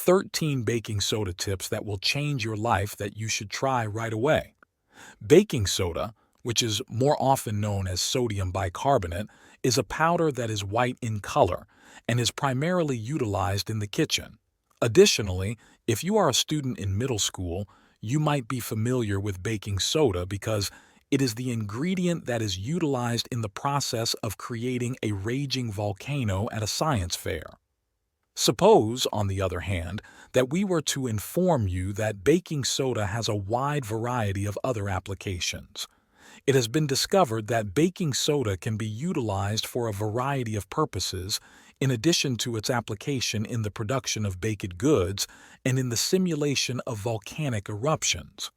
13 baking soda tips that will change your life that you should try right away. Baking soda, which is more often known as sodium bicarbonate, is a powder that is white in color and is primarily utilized in the kitchen. Additionally, if you are a student in middle school, you might be familiar with baking soda because it is the ingredient that is utilized in the process of creating a raging volcano at a science fair. Suppose, on the other hand, that we were to inform you that baking soda has a wide variety of other applications. It has been discovered that baking soda can be utilized for a variety of purposes, in addition to its application in the production of baked goods and in the simulation of volcanic eruptions.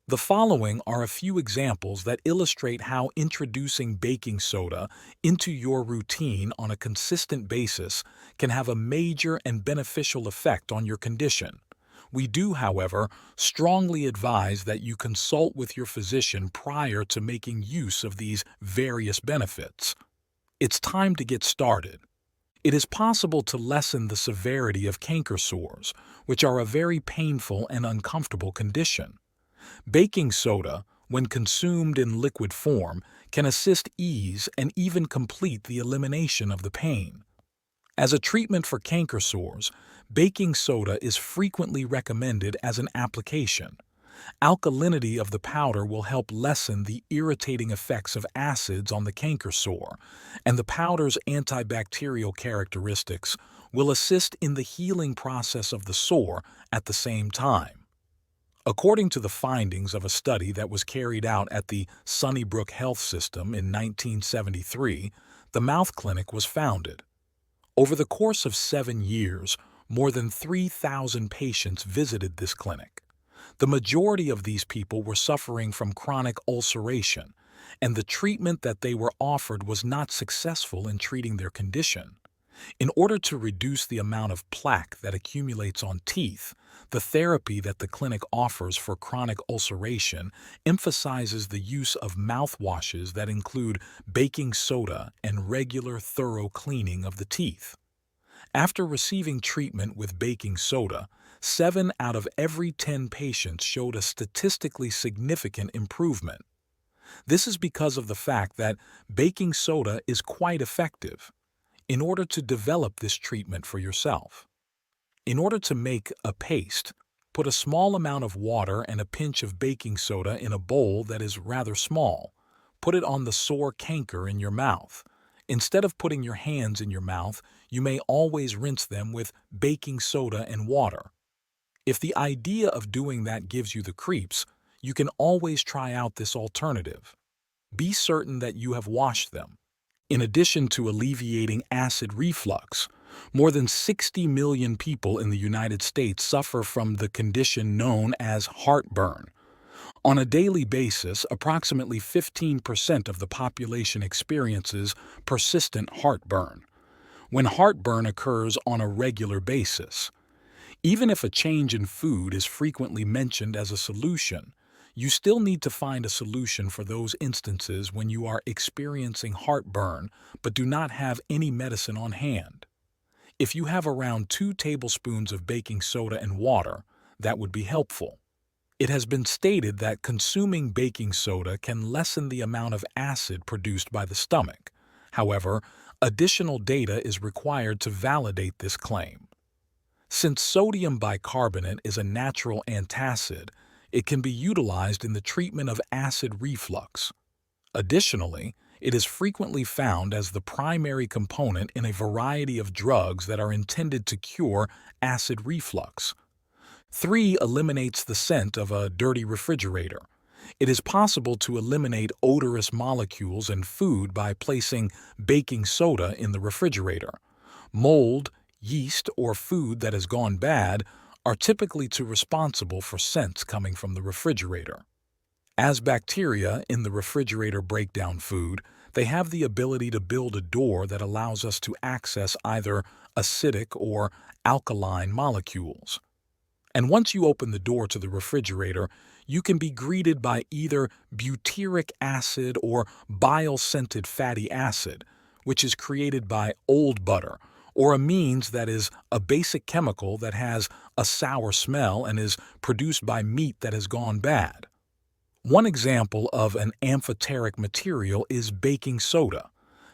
The following are a few examples that illustrate how introducing baking soda into your routine on a consistent basis can have a major and beneficial effect on your condition. We do, however, strongly advise that you consult with your physician prior to making use of these various benefits. It's time to get started. It is possible to lessen the severity of canker sores, which are a very painful and uncomfortable condition. Baking soda, when consumed in liquid form, can assist ease and even complete the elimination of the pain. As a treatment for canker sores, baking soda is frequently recommended as an application. Alkalinity of the powder will help lessen the irritating effects of acids on the canker sore, and the powder's antibacterial characteristics will assist in the healing process of the sore at the same time. According to the findings of a study that was carried out at the Sunnybrook Health System in 1973, the Mouth Clinic was founded. Over the course of 7 years, more than 3,000 patients visited this clinic. The majority of these people were suffering from chronic ulceration, and the treatment that they were offered was not successful in treating their condition. In order to reduce the amount of plaque that accumulates on teeth, the therapy that the clinic offers for chronic ulceration emphasizes the use of mouthwashes that include baking soda and regular thorough cleaning of the teeth. After receiving treatment with baking soda, 7 out of every 10 patients showed a statistically significant improvement. This is because of the fact that baking soda is quite effective. In order to develop this treatment for yourself, in order to make a paste, put a small amount of water and a pinch of baking soda in a bowl that is rather small. Put it on the sore canker in your mouth. Instead of putting your hands in your mouth, you may always rinse them with baking soda and water. If the idea of doing that gives you the creeps, you can always try out this alternative. Be certain that you have washed them. In addition to alleviating acid reflux, more than 60 million people in the United States suffer from the condition known as heartburn. On a daily basis, approximately 15% of the population experiences persistent heartburn. When heartburn occurs on a regular basis, even if a change in food is frequently mentioned as a solution, you still need to find a solution for those instances when you are experiencing heartburn but do not have any medicine on hand. If you have around 2 tablespoons of baking soda and water, that would be helpful. It has been stated that consuming baking soda can lessen the amount of acid produced by the stomach. However, additional data is required to validate this claim. Since sodium bicarbonate is a natural antacid, it can be utilized in the treatment of acid reflux. Additionally, it is frequently found as the primary component in a variety of drugs that are intended to cure acid reflux. 3 eliminates the scent of a dirty refrigerator. It is possible to eliminate odorous molecules in food by placing baking soda in the refrigerator. Mold, yeast, or food that has gone bad are typically responsible for scents coming from the refrigerator. As bacteria in the refrigerator break down food, they have the ability to build a door that allows us to access either acidic or alkaline molecules. And once you open the door to the refrigerator, you can be greeted by either butyric acid or bile-scented fatty acid, which is created by old butter, or amines, that is a basic chemical that has a sour smell and is produced by meat that has gone bad. One example of an amphoteric material is baking soda.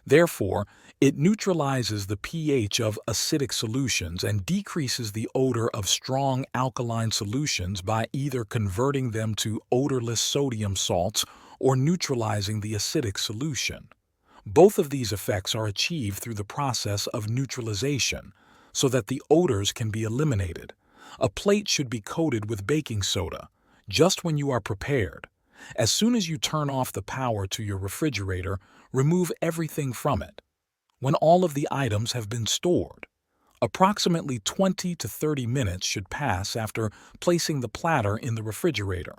Therefore, it neutralizes the pH of acidic solutions and decreases the odor of strong alkaline solutions by either converting them to odorless sodium salts or neutralizing the acidic solution. Both of these effects are achieved through the process of neutralization, so that the odors can be eliminated. A plate should be coated with baking soda, just when you are prepared. As soon as you turn off the power to your refrigerator, remove everything from it. When all of the items have been stored, approximately 20 to 30 minutes should pass after placing the platter in the refrigerator.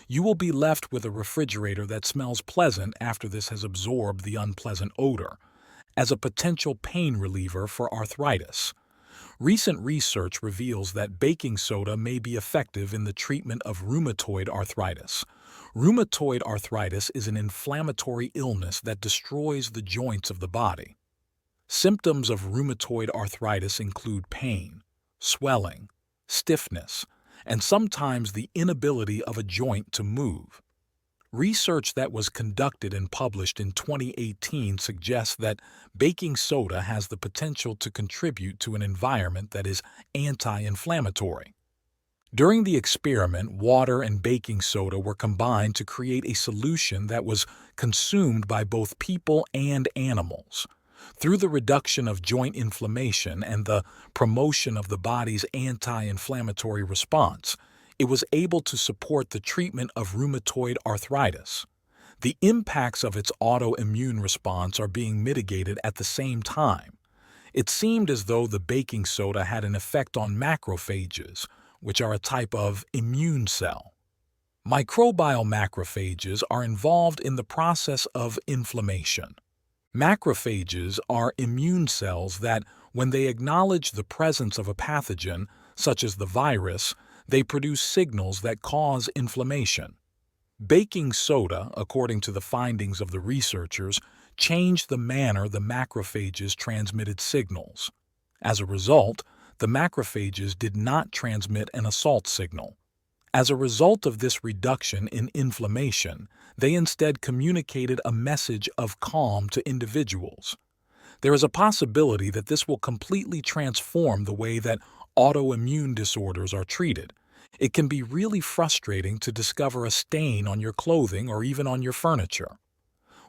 You will be left with a refrigerator that smells pleasant after this has absorbed the unpleasant odor, as a potential pain reliever for arthritis. Recent research reveals that baking soda may be effective in the treatment of rheumatoid arthritis. Rheumatoid arthritis is an inflammatory illness that destroys the joints of the body. Symptoms of rheumatoid arthritis include pain, swelling, stiffness, and sometimes the inability of a joint to move. Research that was conducted and published in 2018 suggests that baking soda has the potential to contribute to an environment that is anti-inflammatory. During the experiment, water and baking soda were combined to create a solution that was consumed by both people and animals. Through the reduction of joint inflammation and the promotion of the body's anti-inflammatory response, it was able to support the treatment of rheumatoid arthritis. The impacts of its autoimmune response are being mitigated at the same time. It seemed as though the baking soda had an effect on macrophages, which are a type of immune cell. Microbial macrophages are involved in the process of inflammation. Macrophages are immune cells that, when they acknowledge the presence of a pathogen, such as the virus, they produce signals that cause inflammation. Baking soda, according to the findings of the researchers, changed the manner the macrophages transmitted signals. As a result, the macrophages did not transmit an assault signal. As a result of this reduction in inflammation, they instead communicated a message of calm to individuals. There is a possibility that this will completely transform the way that autoimmune disorders are treated. It can be really frustrating to discover a stain on your clothing or even on your furniture.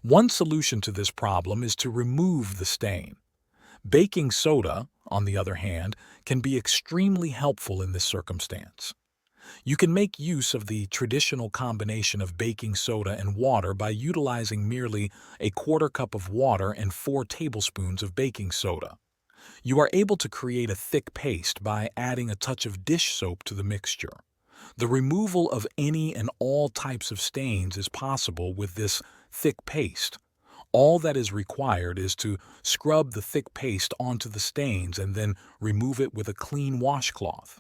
One solution to this problem is to remove the stain. Baking soda, on the other hand, can be extremely helpful in this circumstance. You can make use of the traditional combination of baking soda and water by utilizing merely a quarter cup of water and 4 tablespoons of baking soda. You are able to create a thick paste by adding a touch of dish soap to the mixture. The removal of any and all types of stains is possible with this thick paste. All that is required is to scrub the thick paste onto the stains and then remove it with a clean washcloth.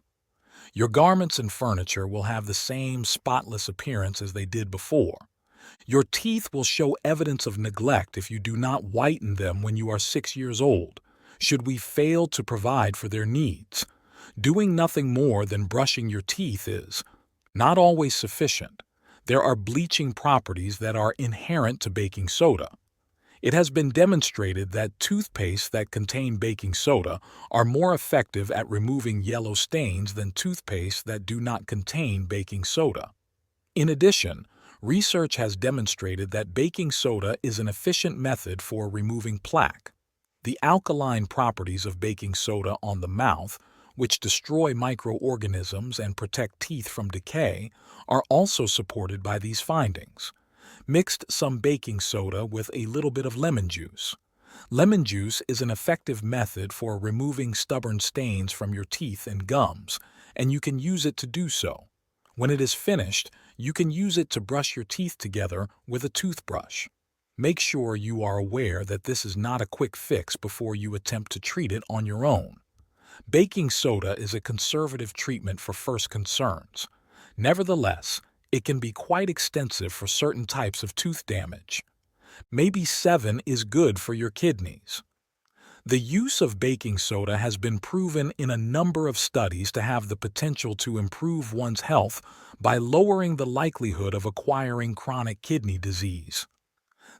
Your garments and furniture will have the same spotless appearance as they did before. Your teeth will show evidence of neglect if you do not whiten them when you are 6 years old, should we fail to provide for their needs. Doing nothing more than brushing your teeth is not always sufficient. There are bleaching properties that are inherent to baking soda. It has been demonstrated that toothpastes that contain baking soda are more effective at removing yellow stains than toothpastes that do not contain baking soda. In addition, research has demonstrated that baking soda is an efficient method for removing plaque. The alkaline properties of baking soda on the mouth, which destroy microorganisms and protect teeth from decay, are also supported by these findings. Mixed some baking soda with a little bit of lemon juice. Lemon juice is an effective method for removing stubborn stains from your teeth and gums, and you can use it to do so. When it is finished, you can use it to brush your teeth together with a toothbrush. Make sure you are aware that this is not a quick fix before you attempt to treat it on your own. Baking soda is a conservative treatment for first concerns. Nevertheless, it can be quite extensive for certain types of tooth damage. Maybe 7 is good for your kidneys. The use of baking soda has been proven in a number of studies to have the potential to improve one's health by lowering the likelihood of acquiring chronic kidney disease.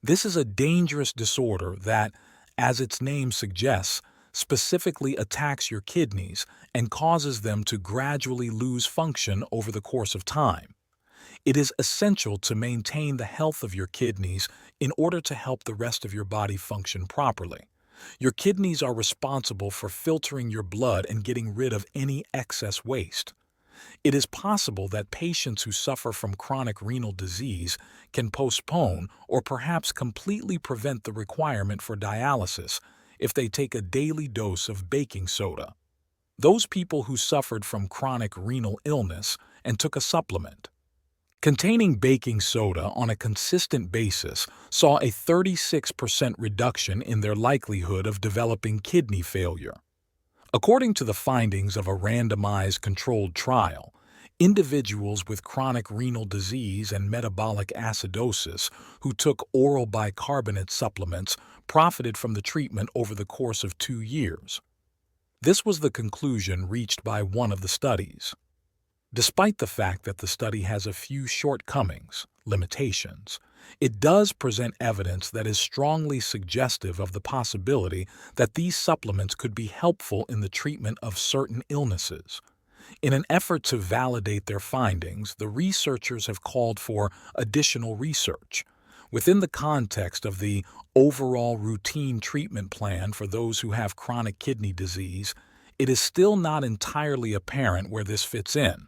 This is a dangerous disorder that, as its name suggests, specifically attacks your kidneys and causes them to gradually lose function over the course of time. It is essential to maintain the health of your kidneys in order to help the rest of your body function properly. Your kidneys are responsible for filtering your blood and getting rid of any excess waste. It is possible that patients who suffer from chronic renal disease can postpone or perhaps completely prevent the requirement for dialysis if they take a daily dose of baking soda. Those people who suffered from chronic renal illness and took a supplement containing baking soda on a consistent basis saw a 36% reduction in their likelihood of developing kidney failure. According to the findings of a randomized controlled trial, individuals with chronic renal disease and metabolic acidosis who took oral bicarbonate supplements profited from the treatment over the course of 2 years. This was the conclusion reached by one of the studies. Despite the fact that the study has a few shortcomings, limitations, it does present evidence that is strongly suggestive of the possibility that these supplements could be helpful in the treatment of certain illnesses. In an effort to validate their findings, the researchers have called for additional research. Within the context of the overall routine treatment plan for those who have chronic kidney disease, it is still not entirely apparent where this fits in.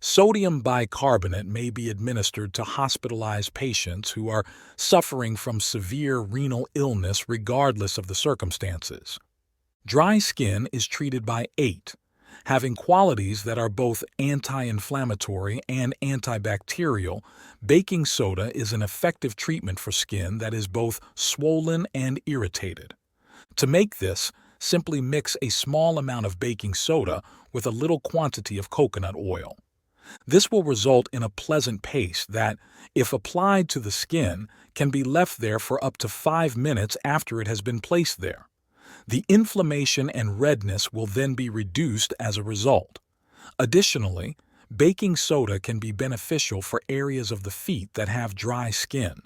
Sodium bicarbonate may be administered to hospitalized patients who are suffering from severe renal illness regardless of the circumstances. Dry skin is treated by 8, having qualities that are both anti-inflammatory and antibacterial. Baking soda is an effective treatment for skin that is both swollen and irritated. To make this, simply mix a small amount of baking soda with a little quantity of coconut oil. This will result in a pleasant paste that, if applied to the skin, can be left there for up to 5 minutes after it has been placed there. The inflammation and redness will then be reduced as a result. Additionally, baking soda can be beneficial for areas of the feet that have dry skin.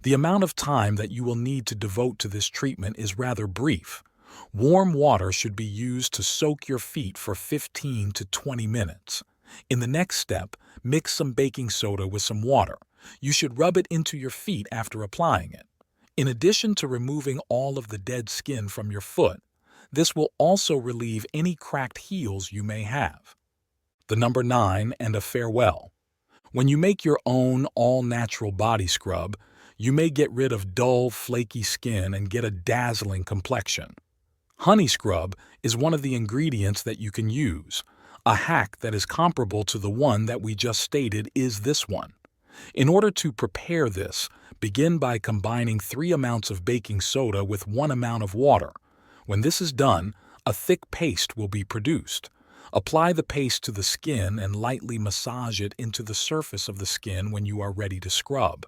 The amount of time that you will need to devote to this treatment is rather brief. Warm water should be used to soak your feet for 15 to 20 minutes. In the next step, mix some baking soda with some water. You should rub it into your feet after applying it. In addition to removing all of the dead skin from your foot, this will also relieve any cracked heels you may have. The number 9 and a farewell. When you make your own all-natural body scrub, you may get rid of dull, flaky skin and get a dazzling complexion. Honey scrub is one of the ingredients that you can use. A hack that is comparable to the one that we just stated is this one. In order to prepare this, begin by combining 3 amounts of baking soda with 1 amount of water. When this is done, a thick paste will be produced. Apply the paste to the skin and lightly massage it into the surface of the skin when you are ready to scrub.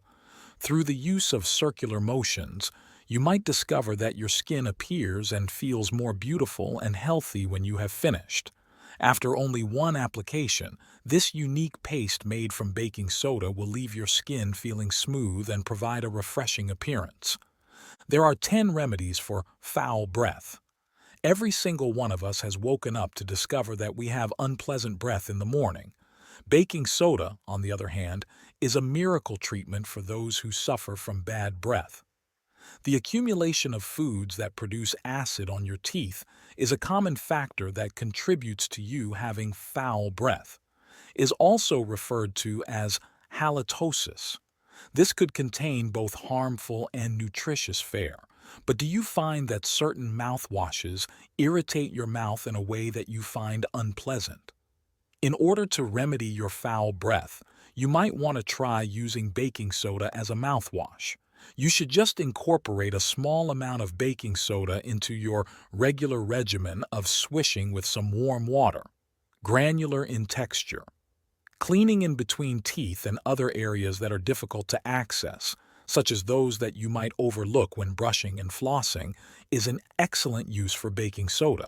Through the use of circular motions, you might discover that your skin appears and feels more beautiful and healthy when you have finished. After only 1 application, this unique paste made from baking soda will leave your skin feeling smooth and provide a refreshing appearance. There are 10 remedies for foul breath. Every single one of us has woken up to discover that we have unpleasant breath in the morning. Baking soda, on the other hand, is a miracle treatment for those who suffer from bad breath. The accumulation of foods that produce acid on your teeth is a common factor that contributes to you having foul breath. It is also referred to as halitosis. This could contain both harmful and nutritious fare. But do you find that certain mouthwashes irritate your mouth in a way that you find unpleasant? In order to remedy your foul breath, you might want to try using baking soda as a mouthwash. You should just incorporate a small amount of baking soda into your regular regimen of swishing with some warm water. Granular in texture. Cleaning in between teeth and other areas that are difficult to access, such as those that you might overlook when brushing and flossing, is an excellent use for baking soda.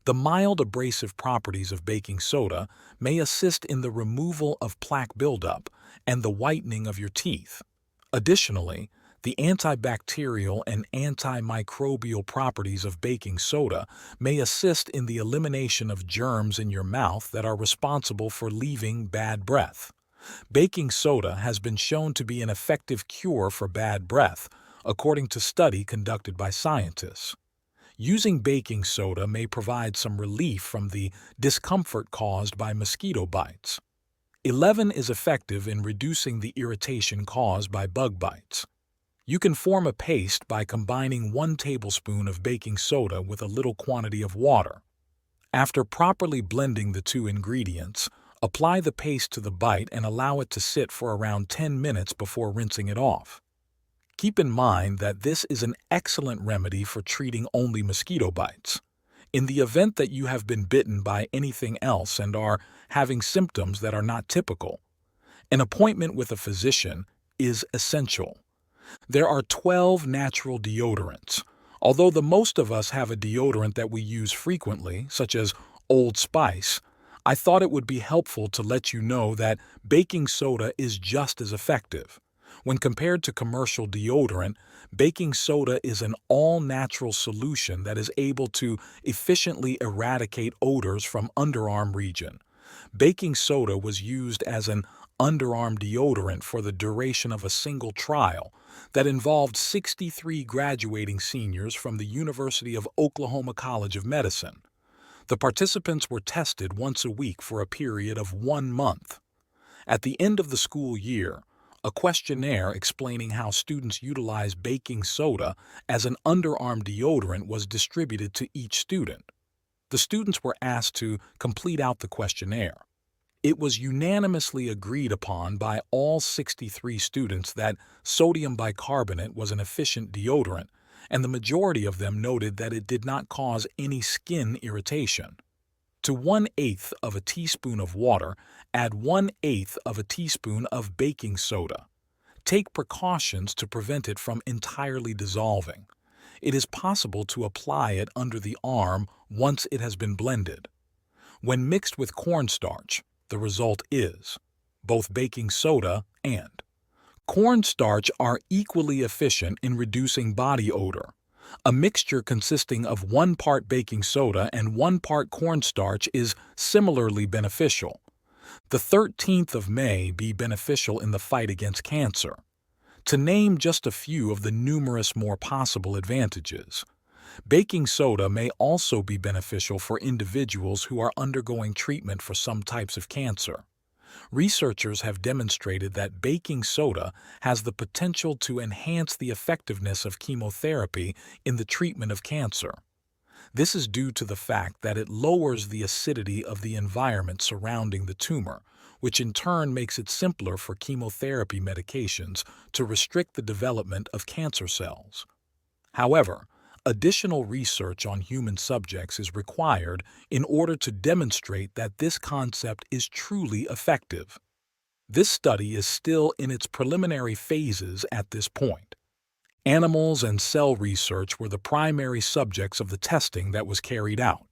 The mild abrasive properties of baking soda may assist in the removal of plaque buildup and the whitening of your teeth. Additionally, the antibacterial and antimicrobial properties of baking soda may assist in the elimination of germs in your mouth that are responsible for leaving bad breath. Baking soda has been shown to be an effective cure for bad breath, according to study conducted by scientists. Using baking soda may provide some relief from the discomfort caused by mosquito bites. 11 is effective in reducing the irritation caused by bug bites. You can form a paste by combining 1 tablespoon of baking soda with a little quantity of water. After properly blending the 2 ingredients, apply the paste to the bite and allow it to sit for around 10 minutes before rinsing it off. Keep in mind that this is an excellent remedy for treating only mosquito bites. In the event that you have been bitten by anything else and are having symptoms that are not typical, an appointment with a physician is essential. There are 12 natural deodorants. Although the most of us have a deodorant that we use frequently, such as Old Spice, I thought it would be helpful to let you know that baking soda is just as effective. When compared to commercial deodorant, baking soda is an all-natural solution that is able to efficiently eradicate odors from underarm region. Baking soda was used as an underarm deodorant for the duration of a single trial that involved 63 graduating seniors from the University of Oklahoma College of Medicine. The participants were tested once a week for a period of 1 month. At the end of the school year, a questionnaire explaining how students utilize baking soda as an underarm deodorant was distributed to each student. The students were asked to complete out the questionnaire. It was unanimously agreed upon by all 63 students that sodium bicarbonate was an efficient deodorant, and the majority of them noted that it did not cause any skin irritation. To 1/8 of a teaspoon of water, add 1/8 of a teaspoon of baking soda. Take precautions to prevent it from entirely dissolving. It is possible to apply it under the arm once it has been blended. When mixed with cornstarch, the result is both baking soda and cornstarch are equally efficient in reducing body odor. A mixture consisting of 1 part baking soda and 1 part cornstarch is similarly beneficial. The 13th of May be beneficial in the fight against cancer. To name just a few of the numerous more possible advantages, baking soda may also be beneficial for individuals who are undergoing treatment for some types of cancer. Researchers have demonstrated that baking soda has the potential to enhance the effectiveness of chemotherapy in the treatment of cancer. This is due to the fact that it lowers the acidity of the environment surrounding the tumor, which in turn makes it simpler for chemotherapy medications to restrict the development of cancer cells. However, additional research on human subjects is required in order to demonstrate that this concept is truly effective. This study is still in its preliminary phases at this point. Animals and cell research were the primary subjects of the testing that was carried out.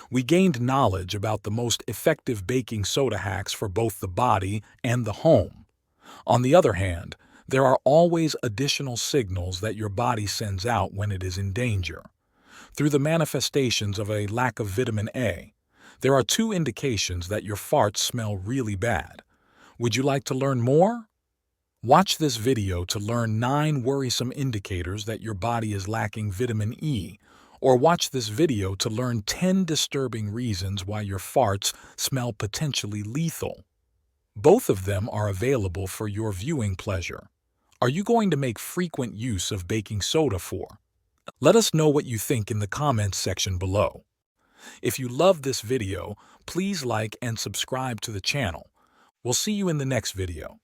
We gained knowledge about the most effective baking soda hacks for both the body and the home. On the other hand, there are always additional signals that your body sends out when it is in danger. Through the manifestations of a lack of vitamin A, there are 2 indications that your farts smell really bad. Would you like to learn more? Watch this video to learn 9 worrisome indicators that your body is lacking vitamin E, or watch this video to learn 10 disturbing reasons why your farts smell potentially lethal. Both of them are available for your viewing pleasure. Are you going to make frequent use of baking soda for? Let us know what you think in the comments section below. If you loved this video, please like and subscribe to the channel. We'll see you in the next video.